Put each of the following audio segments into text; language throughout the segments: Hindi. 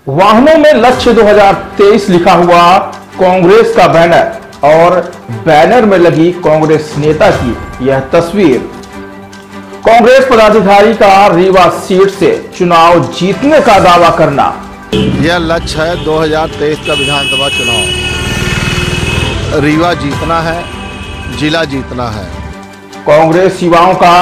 वाहनों में लक्ष्य 2023 लिखा हुआ कांग्रेस का बैनर और बैनर में लगी कांग्रेस नेता की यह तस्वीर। कांग्रेस पदाधिकारी का रीवा सीट से चुनाव जीतने का दावा करना। यह लक्ष्य है 2023 का विधानसभा चुनाव। रीवा जीतना है, जिला जीतना है। कांग्रेस युवाओं का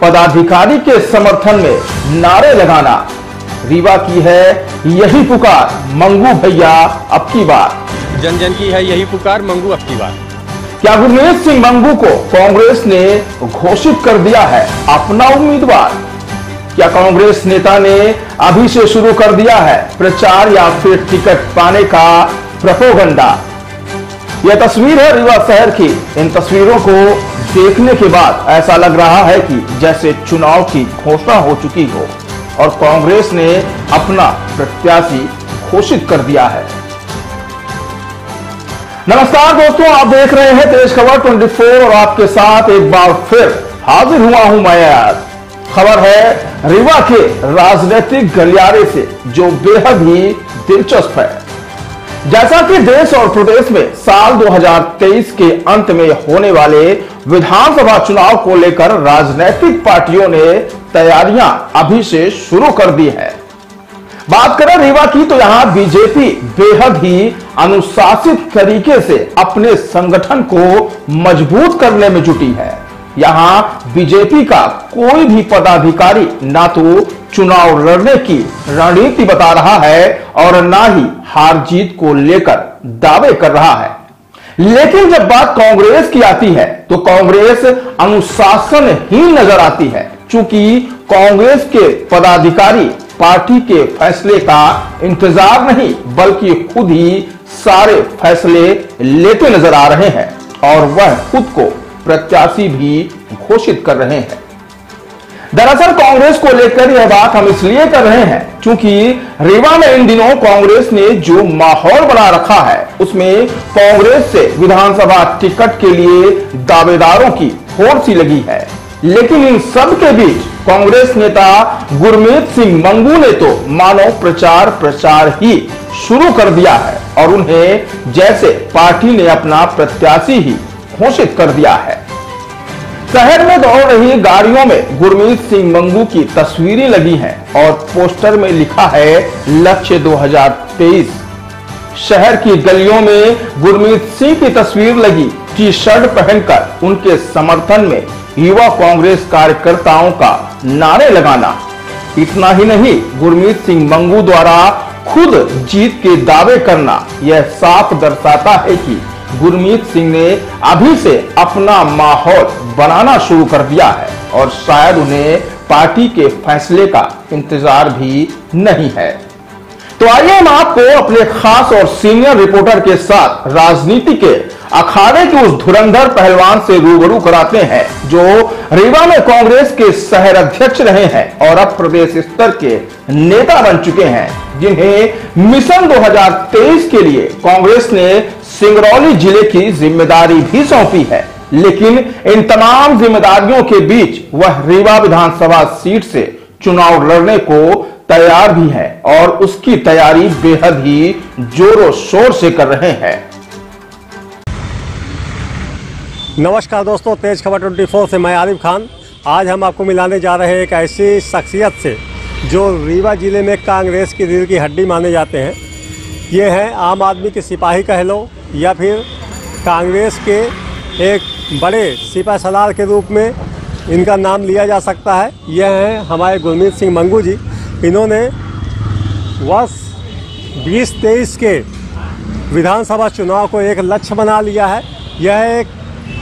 पदाधिकारी के समर्थन में नारे लगाना। रीवा की है यही पुकार, मंगू भैया अब की बार। जन जन की है यही पुकार, मंगू अब की बार। क्या गुरमीत सिंह मंगू को कांग्रेस ने घोषित कर दिया है अपना उम्मीदवार? क्या कांग्रेस नेता ने अभी से शुरू कर दिया है प्रचार या फिर टिकट पाने का प्रोपेगेंडा? यह तस्वीर है रीवा शहर की। इन तस्वीरों को देखने के बाद ऐसा लग रहा है कि जैसे चुनाव की घोषणा हो चुकी हो और कांग्रेस ने अपना प्रत्याशी घोषित कर दिया है। नमस्कार दोस्तों, आप देख रहे हैं तेज खबर 24 और आपके साथ एक बार फिर हाजिर हुआ हूं मैं यार। खबर है रीवा के राजनीतिक गलियारे से जो बेहद ही दिलचस्प है। जैसा कि देश और प्रदेश में साल 2023 के अंत में होने वाले विधानसभा चुनाव को लेकर राजनीतिक पार्टियों ने तैयारियां अभी से शुरू कर दी है। बात करें रीवा की तो यहां बीजेपी बेहद ही अनुशासित तरीके से अपने संगठन को मजबूत करने में जुटी है। यहां बीजेपी का कोई भी पदाधिकारी ना तो चुनाव लड़ने की रणनीति बता रहा है और ना ही हार जीत को लेकर दावे कर रहा है। लेकिन जब बात कांग्रेस की आती है तो कांग्रेस अनुशासनहीन नजर आती है, चूंकि कांग्रेस के पदाधिकारी पार्टी के फैसले का इंतजार नहीं बल्कि खुद ही सारे फैसले लेते नजर आ रहे हैं और वह खुद को प्रत्याशी भी घोषित कर रहे हैं। दरअसल कांग्रेस को लेकर यह बात हम इसलिए कर रहे हैं क्योंकि रीवा में इन दिनों कांग्रेस ने जो माहौल बना रखा है उसमें कांग्रेस से विधानसभा टिकट के लिए दावेदारों की होड़ सी लगी है। लेकिन इन सब के बीच कांग्रेस नेता गुरमीत सिंह मंगू ने तो मानो प्रचार ही शुरू कर दिया है और उन्हें जैसे पार्टी ने अपना प्रत्याशी ही घोषित कर दिया है। शहर में दौड़ रही गाड़ियों में गुरमीत सिंह मंगू की तस्वीरें लगी हैं और पोस्टर में लिखा है लक्ष्य 2023। शहर की गलियों में गुरमीत सिंह की तस्वीर लगी, टी शर्ट पहनकर उनके समर्थन में युवा कांग्रेस कार्यकर्ताओं का नारे लगाना। इतना ही नहीं, गुरमीत सिंह मंगू द्वारा खुद जीत के दावे करना यह साफ दर्शाता है कि गुरमीत सिंह ने अभी से अपना माहौल बनाना शुरू कर दिया है और शायद उन्हें पार्टी के फैसले का इंतजार भी नहीं है। तो आइए हम आपको अपने खास और सीनियर रिपोर्टर के साथ राजनीति के अखाड़े के उस धुरंधर पहलवान से रूबरू कराते हैं जो रीवा में कांग्रेस के शहर अध्यक्ष रहे हैं और अब प्रदेश स्तर के नेता बन चुके हैं, जिन्हें मिशन 2023 के लिए कांग्रेस ने सिंगरौली जिले की जिम्मेदारी भी सौंपी है। लेकिन इन तमाम जिम्मेदारियों के बीच वह रीवा विधानसभा सीट से चुनाव लड़ने को तैयार भी है और उसकी तैयारी बेहद ही जोरों शोर से कर रहे हैं। नमस्कार दोस्तों, तेज खबर 24 से मैं आरिफ खान। आज हम आपको मिलाने जा रहे हैं एक ऐसी शख्सियत से जो रीवा जिले में कांग्रेस की रीढ़ की हड्डी माने जाते हैं। ये हैं आम आदमी के सिपाही कह लो या फिर कांग्रेस के एक बड़े सिपा सलार के रूप में इनका नाम लिया जा सकता है। यह हैं हमारे गुरमीत सिंह मंगू जी। इन्होंने वर्ष 2023 के विधानसभा चुनाव को एक लक्ष्य बना लिया है। यह एक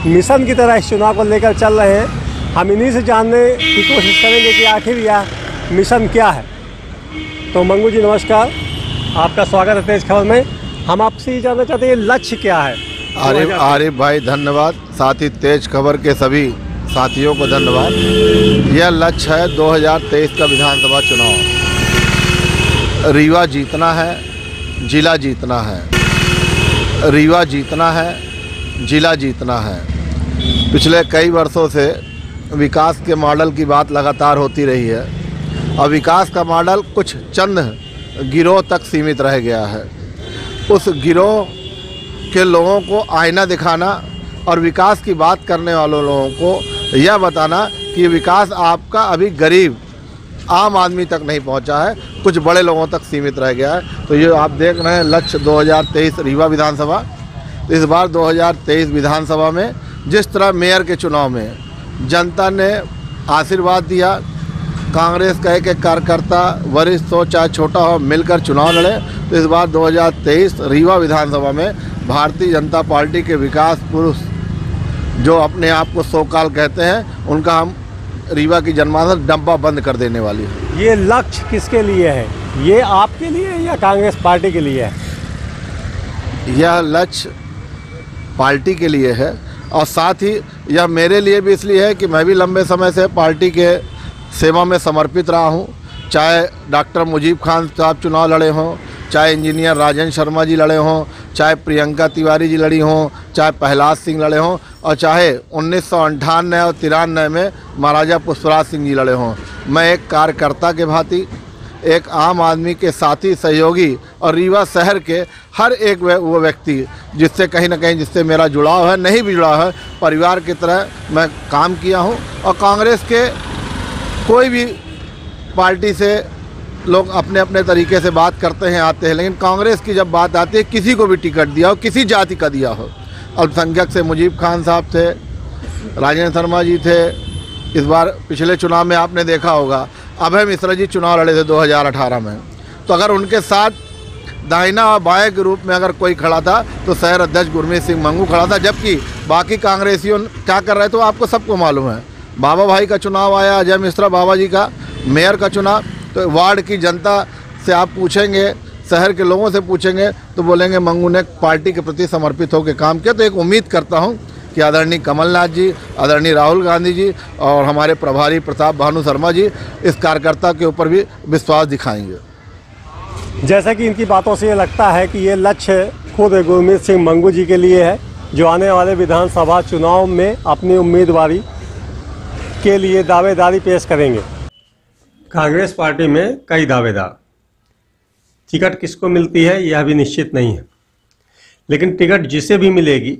मिशन की तरह इस चुनाव को लेकर चल रहे हैं। हम इन्हीं से जानने की कोशिश करेंगे कि आखिर यह मिशन क्या है। तो मंगू जी नमस्कार, आपका स्वागत है तेज खबर में। हम आपसे ये जानना चाहते हैं लक्ष्य क्या है? आरिफ भाई धन्यवाद, साथ ही तेज खबर के सभी साथियों को धन्यवाद। यह लक्ष्य है 2023 का विधानसभा चुनाव। रीवा जीतना है, जिला जीतना है। रीवा जीतना है, जिला जीतना है। पिछले कई वर्षों से विकास के मॉडल की बात लगातार होती रही है और विकास का मॉडल कुछ चंद गिरोह तक सीमित रह गया है। उस गिरोह के लोगों को आईना दिखाना और विकास की बात करने वालों लोगों को यह बताना कि विकास आपका अभी गरीब आम आदमी तक नहीं पहुंचा है, कुछ बड़े लोगों तक सीमित रह गया है। तो ये आप देख रहे हैं लक्ष्य 2023 रीवा विधानसभा। तो इस बार 2023 विधानसभा में जिस तरह मेयर के चुनाव में जनता ने आशीर्वाद दिया, कांग्रेस का एक कार्यकर्ता वरिष्ठ हो चाहे छोटा हो मिलकर चुनाव लड़े, तो इस बार 2023 रीवा विधानसभा में भारतीय जनता पार्टी के विकास पुरुष जो अपने आप को सौकाल कहते हैं, उनका हम रीवा की जनमानस डब्बा बंद कर देने वाली है। ये लक्ष्य किसके लिए है? ये आपके लिए या कांग्रेस पार्टी के लिए है? यह लक्ष्य पार्टी के लिए है और साथ ही यह मेरे लिए भी इसलिए है कि मैं भी लंबे समय से पार्टी के सेवा में समर्पित रहा हूं। चाहे डॉक्टर मुजीब खान साहब चुनाव लड़े हों, चाहे इंजीनियर राजेंद्र शर्मा जी लड़े हों, चाहे प्रियंका तिवारी जी लड़ी हों, चाहे प्रहलाद सिंह लड़े हों और चाहे 1998 और 93 में महाराजा पुष्पराज सिंह जी लड़े हों। मैं एक कार्यकर्ता के भांति, एक आम आदमी के साथी सहयोगी और रीवा शहर के हर एक वो व्यक्ति जिससे कहीं ना कहीं जिससे मेरा जुड़ाव है, नहीं भी जुड़ाव है, परिवार की तरह मैं काम किया हूँ। और कांग्रेस के कोई भी पार्टी से लोग अपने अपने तरीके से बात करते हैं, आते हैं, लेकिन कांग्रेस की जब बात आती है, किसी को भी टिकट दिया हो, किसी जाति का दिया हो, अल्पसंख्यक से मुजीब खान साहब थे, राजेंद्र शर्मा जी थे, इस बार पिछले चुनाव में आपने देखा होगा अभय मिश्रा जी चुनाव लड़े थे 2018 में, तो अगर उनके साथ दाहिना और बाएं के रूप में अगर कोई खड़ा था तो शहर अध्यक्ष गुरमीत सिंह मंगू खड़ा था, जबकि बाकी कांग्रेसियों क्या कर रहे थे आपको सबको मालूम है। बाबा भाई का चुनाव आया, अजय मिश्रा बाबा जी का, मेयर का चुनाव, तो वार्ड की जनता से आप पूछेंगे, शहर के लोगों से पूछेंगे तो बोलेंगे मंगू ने पार्टी के प्रति समर्पित होकर काम किया। तो एक उम्मीद करता हूं कि आदरणीय कमलनाथ जी, आदरणीय राहुल गांधी जी और हमारे प्रभारी प्रताप भानु शर्मा जी इस कार्यकर्ता के ऊपर भी विश्वास दिखाएंगे। जैसा कि इनकी बातों से ये लगता है कि ये लक्ष्य खुद गुरमीत सिंह मंगू जी के लिए है, जो आने वाले विधानसभा चुनाव में अपनी उम्मीदवारी के लिए दावेदारी पेश करेंगे। कांग्रेस पार्टी में कई दावेदार, टिकट किसको मिलती है यह भी निश्चित नहीं है, लेकिन टिकट जिसे भी मिलेगी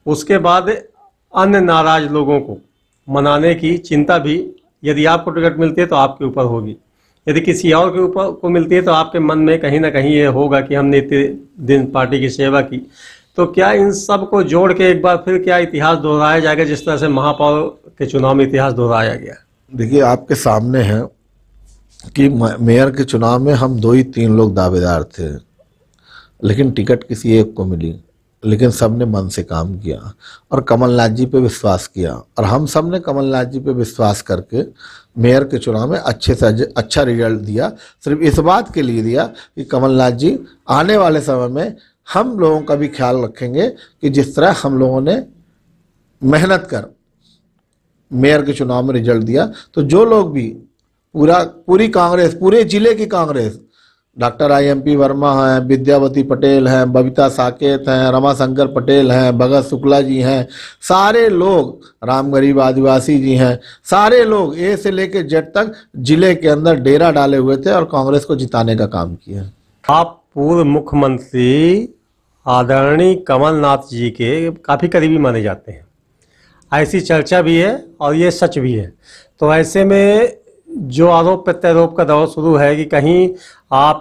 उसके बाद अन्य नाराज लोगों को मनाने की चिंता भी, यदि आपको टिकट मिलती है तो आपके ऊपर होगी, यदि किसी और के ऊपर को मिलती है तो आपके मन में कहीं ना कहीं ये होगा कि हमने इतने दिन पार्टी की सेवा की। तो क्या इन सब को जोड़ के एक बार फिर क्या इतिहास दोहराया जाएगा, जिस तरह से महापौर के चुनाव में इतिहास दोहराया गया? देखिए, आपके सामने है कि मेयर के चुनाव में हम 2 ही 3 लोग दावेदार थे, लेकिन टिकट किसी एक को मिली, लेकिन सब ने मन से काम किया और कमलनाथ जी पे विश्वास किया, और हम सब ने कमलनाथ जी पे विश्वास करके मेयर के चुनाव में अच्छे से अच्छा रिजल्ट दिया। सिर्फ इस बात के लिए दिया कि कमलनाथ जी आने वाले समय में हम लोगों का भी ख्याल रखेंगे कि जिस तरह हम लोगों ने मेहनत कर मेयर के चुनाव में रिजल्ट दिया, तो जो लोग भी पूरी कांग्रेस, पूरे जिले की कांग्रेस, डॉक्टर IMP वर्मा हैं, विद्यावती पटेल हैं, बबीता साकेत हैं, रमाशंकर पटेल हैं, भगत शुक्ला जी हैं, सारे लोग, राम गरीब आदिवासी जी हैं, सारे लोग ए से लेकर जेड तक जिले के अंदर डेरा डाले हुए थे और कांग्रेस को जिताने का काम किया। आप पूर्व मुख्यमंत्री आदरणीय कमलनाथ जी के काफ़ी करीबी माने जाते हैं, ऐसी चर्चा भी है और ये सच भी है। तो ऐसे में जो आरोप प्रत्यारोप का दौर शुरू है कि कहीं आप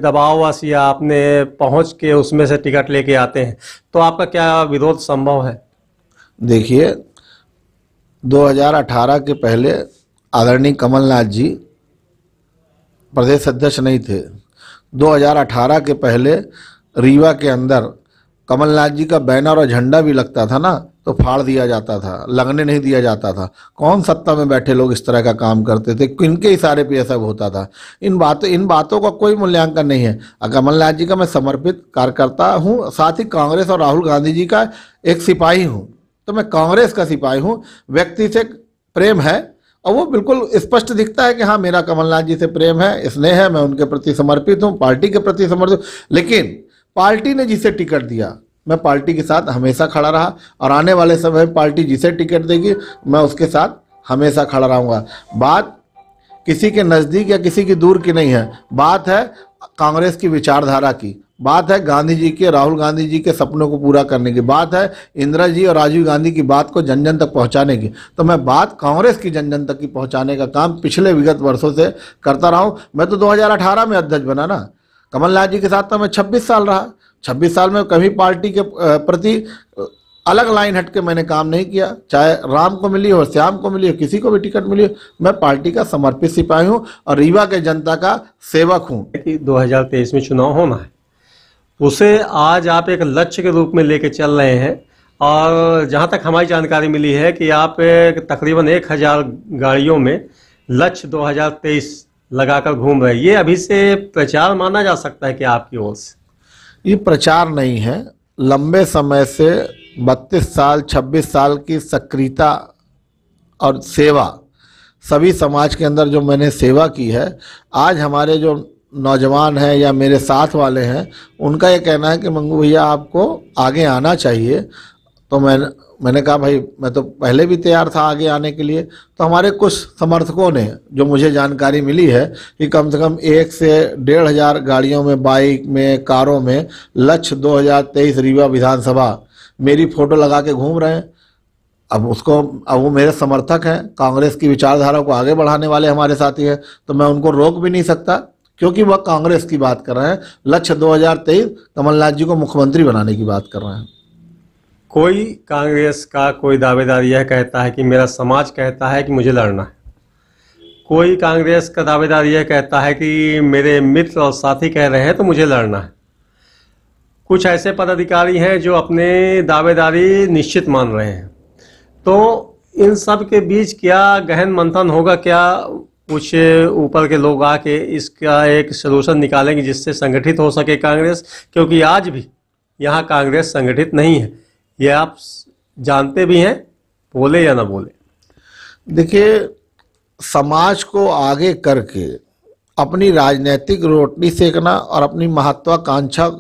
दबाववश या आपने पहुंच के उसमें से टिकट लेके आते हैं, तो आपका क्या विरोध संभव है? देखिए, 2018 के पहले आदरणीय कमलनाथ जी प्रदेश अध्यक्ष नहीं थे। 2018 के पहले रीवा के अंदर कमलनाथ जी का बैनर और झंडा भी लगता था ना, तो फाड़ दिया जाता था, लगने नहीं दिया जाता था। कौन सत्ता में बैठे लोग इस तरह का काम करते थे? किनके इशारे पे सब होता था? इन बातों का कोई मूल्यांकन नहीं है। कमलनाथ जी का मैं समर्पित कार्यकर्ता हूँ, साथ ही कांग्रेस और राहुल गांधी जी का एक सिपाही हूँ, तो मैं कांग्रेस का सिपाही हूँ। व्यक्ति से प्रेम है और वो बिल्कुल स्पष्ट दिखता है कि हाँ, मेरा कमलनाथ जी से प्रेम है, स्नेह है, मैं उनके प्रति समर्पित हूँ, पार्टी के प्रति समर्पित। लेकिन पार्टी ने जिसे टिकट दिया, मैं पार्टी के साथ हमेशा खड़ा रहा और आने वाले समय में पार्टी जिसे टिकट देगी मैं उसके साथ हमेशा खड़ा रहूँगा। बात किसी के नज़दीक या किसी की दूर की नहीं है, बात है कांग्रेस की विचारधारा की, बात है गांधी जी के, राहुल गांधी जी के सपनों को पूरा करने की, बात है इंदिरा जी और राजीव गांधी की बात को जन जन तक पहुंचाने की। तो मैं बात कांग्रेस की जन जन तक की पहुंचाने का काम पिछले विगत वर्षों से करता रहा हूं। मैं तो 2018 में अध्यक्ष बना ना, कमलनाथ जी के साथ तो मैं 26 साल रहा। 26 साल में कभी पार्टी के प्रति अलग लाइन हट के मैंने काम नहीं किया, चाहे राम को मिली हो, श्याम को मिली हो, किसी को भी टिकट मिली हो, मैं पार्टी का समर्पित सिपाही हूं और रीवा के जनता का सेवक हूं। 2023 में चुनाव होना है, उसे आज आप एक लक्ष्य के रूप में लेके चल रहे हैं और जहां तक हमारी जानकारी मिली है कि आप तकरीबन 1000 गाड़ियों में लक्ष्य 2023 लगाकर घूम रहे हैं। ये अभी से प्रचार माना जा सकता है कि आपकी ओर से? ये प्रचार नहीं है, लंबे समय से 32 साल 26 साल की सक्रियता और सेवा, सभी समाज के अंदर जो मैंने सेवा की है, आज हमारे जो नौजवान हैं या मेरे साथ वाले हैं उनका ये कहना है कि मंगू भैया आपको आगे आना चाहिए। तो मैंने कहा भाई मैं तो पहले भी तैयार था आगे आने के लिए। तो हमारे कुछ समर्थकों ने, जो मुझे जानकारी मिली है कि कम से कम 1 से 1,500 गाड़ियों में, बाइक में, कारों में लक्ष्य 2023 रीवा विधानसभा मेरी फोटो लगा के घूम रहे हैं। अब वो मेरे समर्थक हैं, कांग्रेस की विचारधारा को आगे बढ़ाने वाले हमारे साथी हैं, तो मैं उनको रोक भी नहीं सकता क्योंकि वह कांग्रेस की बात कर रहे हैं। लक्ष्य 2023 कमलनाथ जी को मुख्यमंत्री बनाने की बात कर रहे हैं। कोई कांग्रेस का कोई दावेदार यह कहता है कि मेरा समाज कहता है कि मुझे लड़ना है, कोई कांग्रेस का दावेदार यह कहता है कि मेरे मित्र और साथी कह रहे हैं तो मुझे लड़ना है। कुछ ऐसे पदाधिकारी हैं जो अपने दावेदारी निश्चित मान रहे हैं। तो इन सब के बीच क्या गहन मंथन होगा? क्या कुछ ऊपर के लोग आके इसका एक सलूशन निकालेंगे जिससे संगठित हो सके कांग्रेस? क्योंकि आज भी यहाँ कांग्रेस संगठित नहीं है, ये आप जानते भी हैं, बोले या ना बोले। देखिए, समाज को आगे करके अपनी राजनीतिक रोटी सेकना और अपनी महत्वाकांक्षा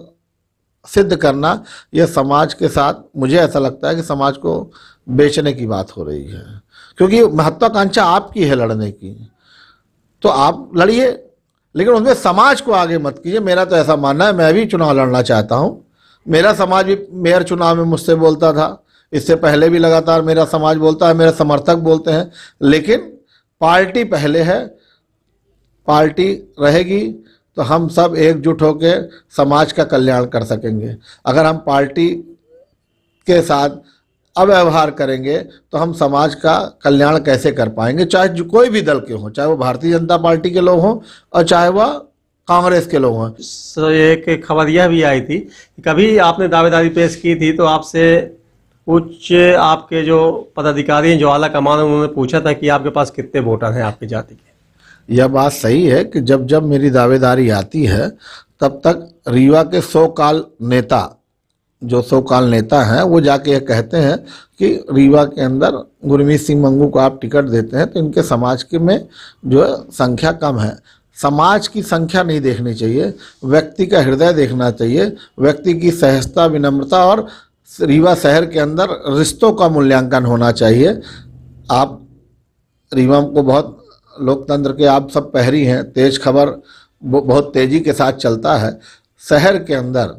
सिद्ध करना, यह समाज के साथ, मुझे ऐसा लगता है कि समाज को बेचने की बात हो रही है। क्योंकि महत्वाकांक्षा आपकी है लड़ने की, तो आप लड़िए, लेकिन उसमें समाज को आगे मत कीजिए। मेरा तो ऐसा मानना है, मैं भी चुनाव लड़ना चाहता हूँ। मेरा समाज भी मेयर चुनाव में मुझसे बोलता था, इससे पहले भी लगातार मेरा समाज बोलता है, मेरे समर्थक बोलते हैं। लेकिन पार्टी पहले है, पार्टी रहेगी तो हम सब एकजुट होकर समाज का कल्याण कर सकेंगे। अगर हम पार्टी के साथ अव्यवहार करेंगे तो हम समाज का कल्याण कैसे कर पाएंगे? चाहे जो कोई भी दल के हों, चाहे वो भारतीय जनता पार्टी के लोग हों और चाहे वह कांग्रेस के लोग हैं। सर, एक खबर यह भी आई थी कि कभी आपने दावेदारी पेश की थी तो आपसे उच्च आपके जो पदाधिकारी हैं, जो आला कमान, उन्होंने पूछा था कि आपके पास कितने वोटर हैं आपकी जाति के। यह बात सही है कि जब जब मेरी दावेदारी आती है तब तक रीवा के 100 काल नेता, जो 100 काल नेता हैं, वो जाके ये कहते हैं कि रीवा के अंदर गुरमीत सिंह मंगू को आप टिकट देते हैं तो इनके समाज के में जो है संख्या कम है। समाज की संख्या नहीं देखनी चाहिए, व्यक्ति का हृदय देखना चाहिए, व्यक्ति की सहजता, विनम्रता और रीवा शहर के अंदर रिश्तों का मूल्यांकन होना चाहिए। आप रीवा को बहुत लोकतंत्र के आप सब प्रहरी हैं, तेज खबर बहुत तेजी के साथ चलता है। शहर के अंदर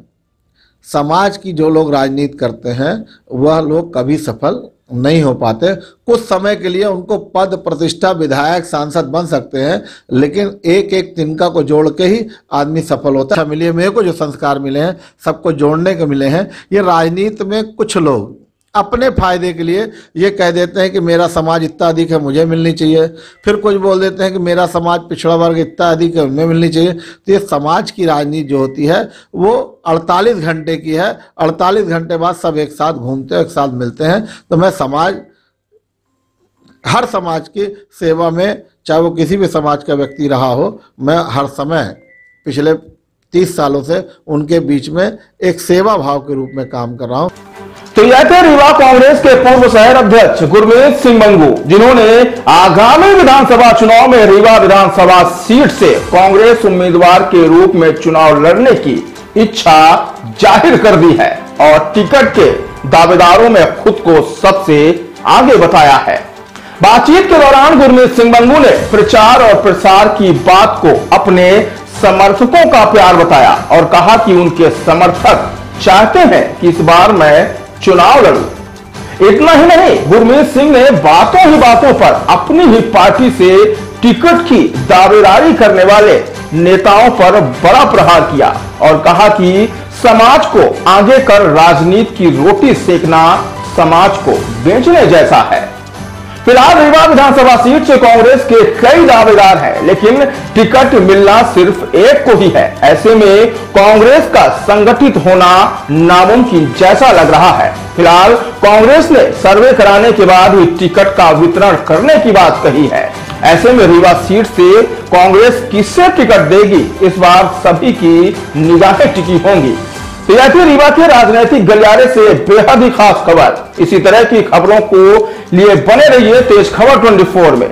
समाज की जो लोग राजनीति करते हैं वह लोग कभी सफल नहीं हो पाते। कुछ समय के लिए उनको पद, प्रतिष्ठा, विधायक, सांसद बन सकते हैं, लेकिन एक एक तिनका को जोड़ के ही आदमी सफल होता है। मिली है मेरे को जो संस्कार मिले हैं, सबको जोड़ने के मिले हैं। ये राजनीति में कुछ लोग अपने फायदे के लिए ये कह देते हैं कि मेरा समाज इतना अधिक है, मुझे मिलनी चाहिए। फिर कुछ बोल देते हैं कि मेरा समाज पिछड़ा वर्ग इतना अधिक है, उन्हें मिलनी चाहिए। तो ये समाज की राजनीति जो होती है वो 48 घंटे की है। 48 घंटे बाद सब एक साथ घूमते हैं, एक साथ मिलते हैं। तो मैं हर समाज की सेवा में, चाहे वो किसी भी समाज का व्यक्ति रहा हो, मैं हर समय पिछले 30 सालों से उनके बीच में एक सेवा भाव के रूप में काम कर रहा हूँ। तो यह थे रीवा कांग्रेस के पूर्व शहर अध्यक्ष गुरमीत सिंह मंगू, जिन्होंने आगामी विधानसभा चुनाव में रीवा विधानसभा सीट से कांग्रेस उम्मीदवार के रूप में चुनाव लड़ने की इच्छा जाहिर कर दी है और टिकट के दावेदारों में खुद को सबसे आगे बताया है। बातचीत के दौरान गुरमीत सिंह मंगू ने प्रचार और प्रसार की बात को अपने समर्थकों का प्यार बताया और कहा कि उनके समर्थक चाहते हैं कि इस बार मैं चुनाव लड़ूं। इतना ही नहीं, गुरमीत सिंह ने बातों ही बातों पर अपनी ही पार्टी से टिकट की दावेदारी करने वाले नेताओं पर बड़ा प्रहार किया और कहा कि समाज को आगे कर राजनीति की रोटी सेकना समाज को बेचने जैसा है। फिलहाल रीवा विधानसभा सीट से कांग्रेस के कई दावेदार हैं, लेकिन टिकट मिलना सिर्फ एक को ही है। ऐसे में कांग्रेस का संगठित होना नामुमकिन जैसा लग रहा है। फिलहाल कांग्रेस ने सर्वे कराने के बाद ही टिकट का वितरण करने की बात कही है। ऐसे में रीवा सीट से कांग्रेस किससे टिकट देगी, इस बार सभी की निगाहें टिकी होंगी। तो यह थी रीवा के राजनीतिक गलियारे से बेहद ही खास खबर। इसी तरह की खबरों को लिए बने रहिए तेज खबर 24 में।